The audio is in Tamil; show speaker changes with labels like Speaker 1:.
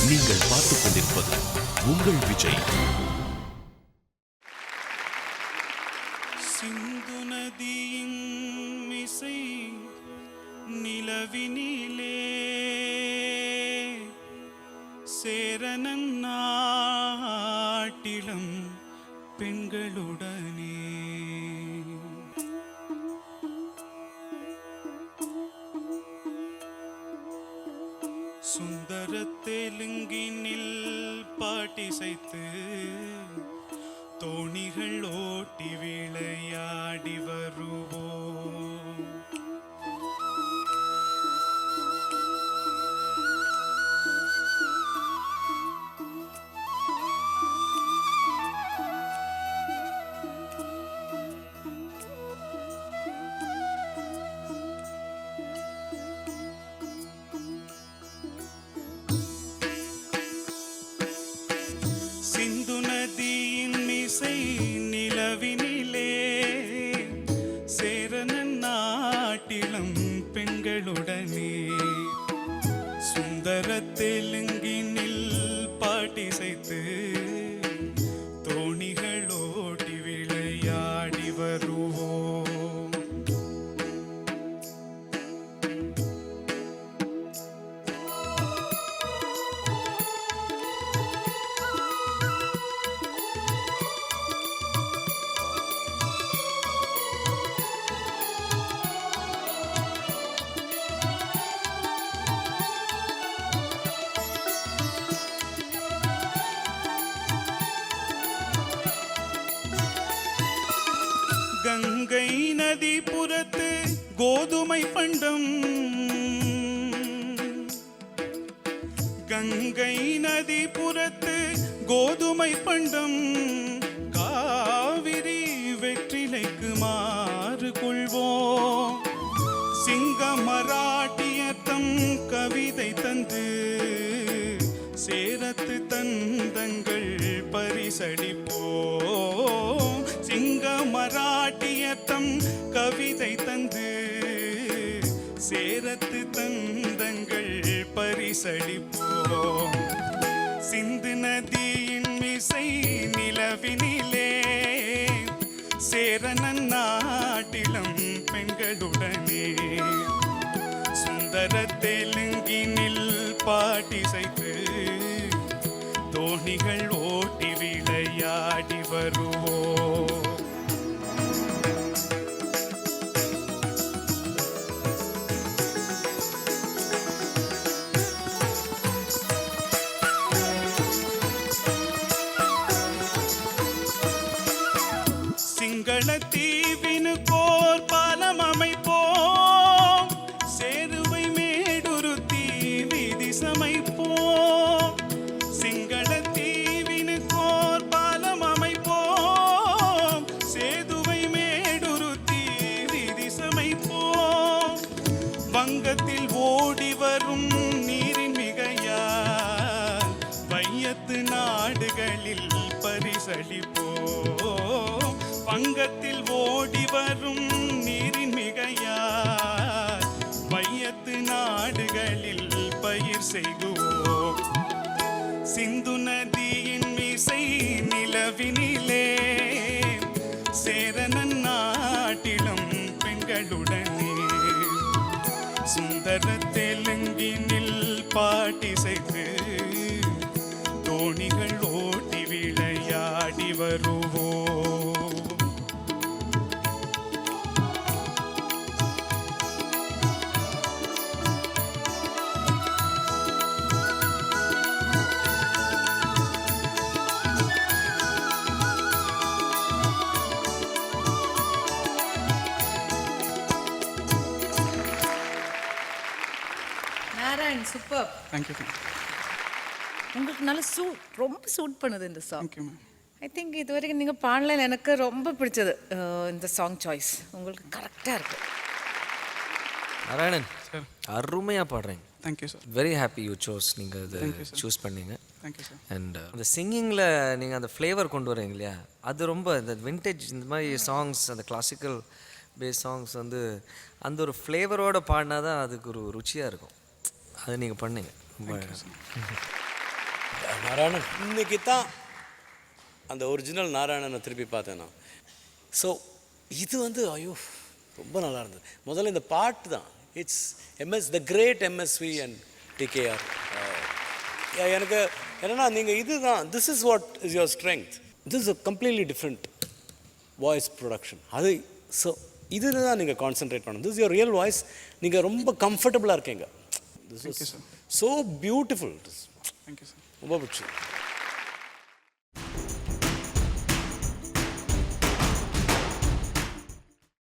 Speaker 1: நீங்கள் பார்த்துக் கொண்டிருப்பது உங்கள் விஜய்.
Speaker 2: சிந்து நதியின் இசை நிலவினிலே சேரனன் நாட்டிலும் பெண்களுடனே சுந்தர தெலுங்கினில் பாட்டிசைத்து தோணிகள் ஓட்டி விளையாடி வருவோம். சிந்து நதியின் இசை நிலவினிலே சேரனன் நாட்டிலும் பெண்களுடனே சுந்தர தெலுங்கினில் பாட்டிசைத்து தோணிகள் ஓட்டி விளையாடி வருவோம். கங்கை நதி புறத்து கோதுமை பண்டம், கங்கை நதி புறத்து கோதுமை பண்டம் காவிரி வெற்றிலைக்கு மாறு கொள்வோம். சிங்க மராட்டியத்தம் கவிதை தந்து சேரத்து தந்தங்கள் பரிசளிப்போம். சிங்க மராட்டியத்தம் கவிதை தந்து சேரத்து தந்தங்கள் பரிசளிப்போம். சிந்து நதியின் இசை நிலவினிலே சேரனன் நாட்டிலும் பெண்களுடனே சுந்தர தெலுங்கினில் பாட்டிசைத்து தோணிகள் ஓட்டி விளையாடி வருவோம். சிங்கள தீவினுக்கோர் பாலம் அமைப்போம். சேருவை மேடுருத்தி வீதி சமைப்போம். சிங்கள தீவினுக்கோர் பாலம் அமைப்போம். சேதுவை மேடுருத்தி வீதி சமைப்போம். வங்கத்தில் ஓடி வரும் நீரின் மிகையால் வையத்து நாடுகளில் பரிசளிப்போம். வங்கத்தில் ஓடி வரும் நீரின் மிகையால் வையத்து நாடுகளில் பயிர் செய்குவோம். சிந்து நதியின் இசை நிலவினிலே சேரனன் நாட்டிலும் பெண்களுடனே சுந்தர தெலுங்கினில் பாட்டிசைத்து தோணிகள் ஓட்டி விளையாடி வருவோம்.
Speaker 3: நாராயண், சூப்பர்.
Speaker 2: தேங்க்யூ.
Speaker 3: உங்களுக்கு நல்ல ரொம்ப சூட் பண்ணுது இந்த song.
Speaker 2: Thank you ma'am.
Speaker 3: I think இது வரைக்கும் நீங்கள் பாடல எனக்கு ரொம்ப பிடிச்சது இந்த சாங் சாய்ஸ். உங்களுக்கு கரெக்டாக இருக்கு.
Speaker 4: நாராயணன்
Speaker 2: சார்
Speaker 4: அருமையாக பாடுறீங்க.
Speaker 2: Thank you sir.
Speaker 4: Very happy you sous, நீங்கள் அதை சூஸ் பண்ணீங்க.
Speaker 2: Thank you sir.
Speaker 4: அண்ட் அந்த சிங்கிங்கில் நீங்கள் அந்த ஃப்ளேவர் கொண்டு வரீங்க இல்லையா, அது ரொம்ப இந்த விண்டேஜ் இந்த மாதிரி சாங்ஸ், அந்த கிளாசிக்கல் பேஸ் சாங்ஸ் வந்து அந்த ஒரு ஃப்ளேவரோடு பாடினா தான் அதுக்கு ஒரு ருச்சியாக இருக்கும். அதை நீங்கள் பண்ணீங்க. ரொம்ப
Speaker 5: நாராயணன் இன்னைக்கு தான் அந்த ஒரிஜினல் நாராயணனை திருப்பி பார்த்தேன் நான். ஸோ இது வந்து ஐயோ ரொம்ப நல்லா இருந்தது. முதல்ல இந்த பாட்டு தான் it's the great MSV and TKR. எனக்கு என்னென்னா நீங்கள் இதுதான் this is what is your strength. This is a completely different voice production. அது ஸோ இதில் தான் நீங்கள் கான்சென்ட்ரேட் பண்ணணும். This your real voice. நீங்கள் ரொம்ப கம்ஃபர்டபுளாக இருக்கீங்க. This is so beautiful.
Speaker 2: Thank you sir.
Speaker 5: ரொம்ப பிடிச்சி.